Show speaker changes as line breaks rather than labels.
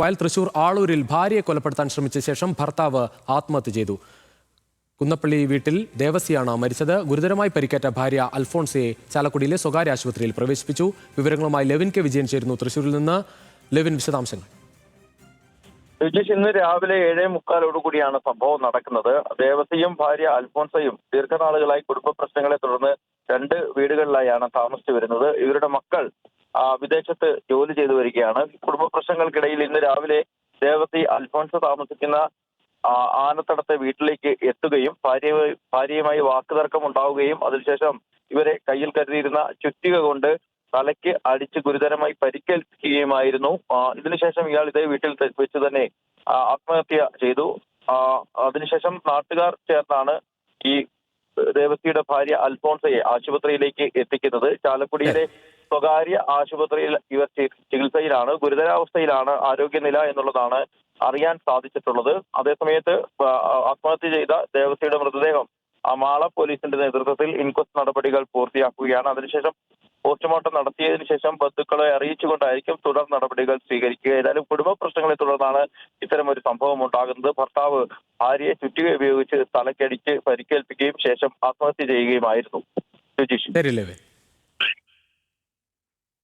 വയൽ തൃശൂർ ആളൂരിൽ ഭാര്യയെ കൊലപ്പെടുത്താൻ ശ്രമിച്ച ശേഷം ഭർത്താവ് ആത്മഹത്യ ചെയ്തു. കുന്നപ്പള്ളി വീട്ടിൽ ദേവസിയാണ് മരിച്ചത്. ഗുരുതരമായി പരിക്കേറ്റ ഭാര്യ അൽഫോൺസയെ ചാലക്കുടിയിലെ സ്വകാര്യ ആശുപത്രിയിൽ പ്രവേശിപ്പിച്ചു. വിവരങ്ങളുമായി ലെവിൻ കെ വിജയൻ ചേരുന്നു തൃശൂരിൽ നിന്ന്. ലെവിൻ, വിശദാംശങ്ങൾ.
ഇന്ന് രാവിലെ 7:45 സംഭവം നടക്കുന്നത്. ദേവസിയും ഭാര്യ അൽഫോൺസയും ദീർഘനാളുകളായി കുടുംബ പ്രശ്നങ്ങളെ തുടർന്ന് 2 വീടുകളിലായാണ് താമസിച്ചു വരുന്നത്. ഇവരുടെ മക്കൾ വിദേശത്ത് ജോലി ചെയ്തു വരികയാണ്. കുടുംബ പ്രശ്നങ്ങൾക്കിടയിൽ ഇന്ന് രാവിലെ ദേവസി അൽഫോൺസ് താമസിക്കുന്ന ആനത്തടത്തെ വീട്ടിലേക്ക് എത്തുകയും ഭാര്യയുമായി വാക്കുതർക്കം ഉണ്ടാവുകയും അതിനുശേഷം ഇവരെ കയ്യിൽ കരുതിയിരുന്ന ചുറ്റിക കൊണ്ട് തലയ്ക്ക് അടിച്ച് ഗുരുതരമായി പരിക്കേൽപ്പിക്കുകയുമായിരുന്നു. ഇതിനുശേഷം ഇയാൾ ഇതേ വീട്ടിൽ വെച്ച് തന്നെ ആത്മഹത്യ ചെയ്തു. അതിനുശേഷം നാട്ടുകാർ ചേർന്നാണ് ഈ ദേവസിയുടെ ഭാര്യ അൽഫോൺസയെ ആശുപത്രിയിലേക്ക് എത്തിക്കുന്നത്. ചാലക്കുടിയിലെ സ്വകാര്യ ആശുപത്രിയിൽ ഇവർ ചികിത്സയിലാണ്. ഗുരുതരാവസ്ഥയിലാണ് ആരോഗ്യനില എന്നുള്ളതാണ് അറിയാൻ സാധിച്ചിട്ടുള്ളത്. അതേസമയത്ത് ആത്മഹത്യ ചെയ്ത ദേവസിയുടെ മൃതദേഹം മാള പോലീസിന്റെ നേതൃത്വത്തിൽ ഇൻക്വസ്റ്റ് നടപടികൾ പൂർത്തിയാക്കുകയാണ്. അതിനുശേഷം പോസ്റ്റ്മോർട്ടം നടത്തിയതിനു ശേഷം ബന്ധുക്കളെ അറിയിച്ചുകൊണ്ടായിരിക്കും തുടർ നടപടികൾ സ്വീകരിക്കുക. ഏതായാലും കുടുംബ പ്രശ്നങ്ങളെ തുടർന്നാണ് ഇത്തരം ഒരു സംഭവം ഉണ്ടാകുന്നത്. ഭർത്താവ് ഭാര്യയെ ചുറ്റിക ഉപയോഗിച്ച് തലക്കടിച്ച് പരിക്കേൽപ്പിക്കുകയും ശേഷം ആത്മഹത്യ ചെയ്യുകയുമായിരുന്നു.